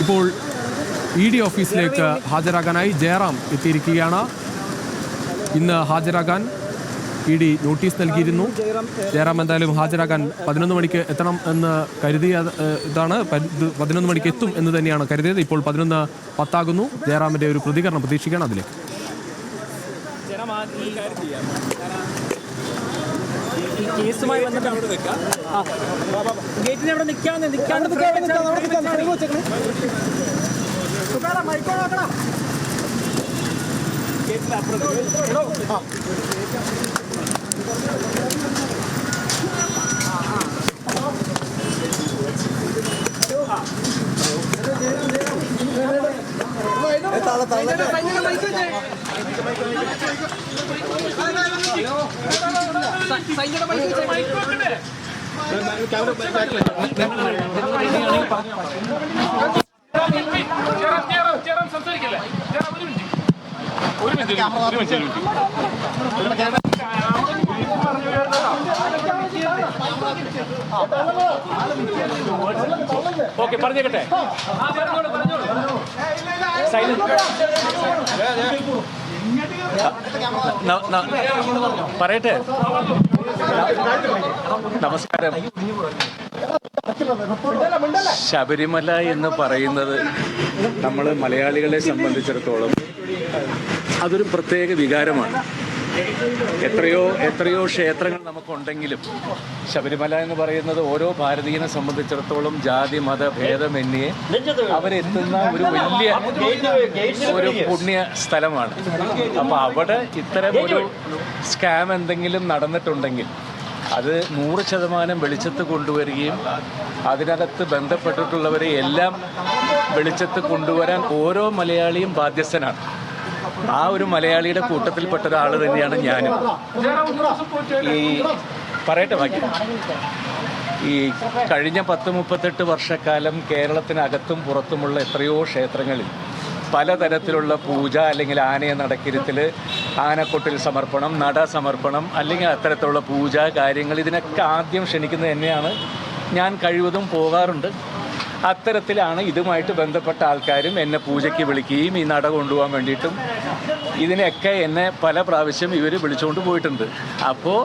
ഇപ്പോൾ ED ഓഫീസിലേക്ക് ഹാജരാകാനായി ജയറാം എത്തിയിരിക്കുകയാണ്. ഇന്ന് ഹാജരാകാൻ ED നോട്ടീസ് നൽകിയിരുന്നു. ജയറാം എന്തായാലും ഹാജരാകാൻ 11 മണിക്ക് എത്തണം എന്ന് കരുതിയ ഇതാണ്. 11 മണിക്ക് എത്തും എന്ന് തന്നെയാണ് കരുതിയത്. ഇപ്പോൾ 11:10 ജയറാമിന്റെ ഒരു പ്രതികരണം പ്രതീക്ഷിക്കുകയാണ്. അതിലേക്ക് കേസുമായി ബന്ധപ്പെട്ട് ഗേറ്റിന് അവിടെ നിൽക്കാണ്ട് ഓക്കെ പറഞ്ഞേക്കട്ടെ. പറയട്ടെ. നമസ്കാരം. ശബരിമല എന്ന് പറയുന്നത് നമ്മൾ മലയാളികളെ സംബന്ധിച്ചിടത്തോളം അതൊരു പ്രത്യേക വികാരമാണ്. എത്രയോ ക്ഷേത്രങ്ങൾ നമുക്കുണ്ടെങ്കിലും ശബരിമല എന്ന് പറയുന്നത് ഓരോ ഭാരതീയനെ സംബന്ധിച്ചിടത്തോളം ജാതി മത ഭേദമന്യേ അവരെത്തുന്ന ഒരു വലിയ ഒരു പുണ്യ സ്ഥലമാണ്. അപ്പോൾ അവിടെ ഇത്തരം ഒരു സ്കാം എന്തെങ്കിലും നടന്നിട്ടുണ്ടെങ്കിൽ അത് 100% വെളിച്ചത്ത് കൊണ്ടുവരികയും അതിനകത്ത് ബന്ധപ്പെട്ടിട്ടുള്ളവരെ എല്ലാം വെളിച്ചത്ത് കൊണ്ടുവരാൻ ഓരോ മലയാളിയും ബാധ്യസ്ഥനാണ്. ആ ഒരു മലയാളിയുടെ കൂട്ടത്തിൽപ്പെട്ട ഒരാൾ തന്നെയാണ് ഞാനും. ഈ പറയട്ടെ ബാക്കി. ഈ കഴിഞ്ഞ 30-38 വർഷക്കാലം കേരളത്തിനകത്തും പുറത്തുമുള്ള എത്രയോ ക്ഷേത്രങ്ങളിൽ പലതരത്തിലുള്ള പൂജ, അല്ലെങ്കിൽ ആനയെ നടക്കിരുത്തിൽ, ആനക്കൊട്ടിൽ സമർപ്പണം, നട സമർപ്പണം, അല്ലെങ്കിൽ അത്തരത്തിലുള്ള പൂജ കാര്യങ്ങൾ, ഇതിനൊക്കെ ആദ്യം ക്ഷണിക്കുന്നത് എന്നെയാണ്. ഞാൻ കഴിവതും പോകാറുണ്ട്. അത്തരത്തിലാണ് ഇതുമായിട്ട് ബന്ധപ്പെട്ട ആൾക്കാരും എന്നെ പൂജയ്ക്ക് വിളിക്കുകയും ഈ നട കൊണ്ടുപോകാൻ വേണ്ടിയിട്ടും ഇതിനെയൊക്കെ എന്നെ പല പ്രാവശ്യം ഇവർ വിളിച്ചുകൊണ്ട് പോയിട്ടുണ്ട്. അപ്പോൾ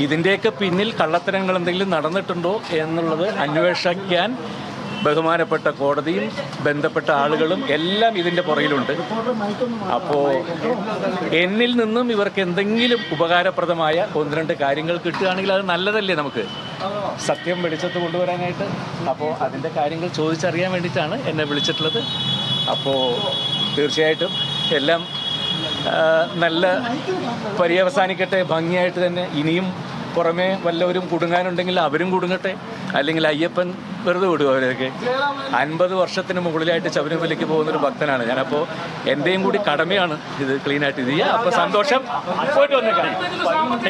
ഇതിൻ്റെയൊക്കെ പിന്നിൽ കള്ളത്തരങ്ങൾ എന്തെങ്കിലും നടന്നിട്ടുണ്ടോ എന്നുള്ളത് അന്വേഷിക്കാൻ ബഹുമാനപ്പെട്ട കോടതിയും ബന്ധപ്പെട്ട ആളുകളും എല്ലാം ഇതിൻ്റെ പുറകിലുണ്ട്. അപ്പോൾ എന്നിൽ നിന്നും ഇവർക്ക് എന്തെങ്കിലും ഉപകാരപ്രദമായ 1-2 കാര്യങ്ങൾ കിട്ടുകയാണെങ്കിൽ അത് നല്ലതല്ലേ നമുക്ക് സത്യം വെളിച്ചത്ത് കൊണ്ടുവരാനായിട്ട്. അപ്പോൾ അതിൻ്റെ കാര്യങ്ങൾ ചോദിച്ചറിയാൻ വേണ്ടിയിട്ടാണ് എന്നെ വിളിച്ചിട്ടുള്ളത്. അപ്പോൾ തീർച്ചയായിട്ടും എല്ലാം നല്ല പര്യവസാനിക്കട്ടെ, ഭംഗിയായിട്ട് തന്നെ. ഇനിയും പുറമേ വല്ലവരും കുടുങ്ങാനുണ്ടെങ്കിൽ അവരും കുടുങ്ങട്ടെ, അല്ലെങ്കിൽ അയ്യപ്പൻ വെറുതെ വിടുക. അവരൊക്കെ 50 വർഷത്തിന് മുകളിലായിട്ട് ശബരിമലയ്ക്ക് പോകുന്നൊരു ഭക്തനാണ് ഞാൻ. അപ്പോൾ എൻ്റെയും കൂടി കടമയാണ് ഇത് ക്ലീനായിട്ട് ഇത് ചെയ്യുക. അപ്പോൾ സന്തോഷം. പോയിട്ട് വന്നേക്കാം.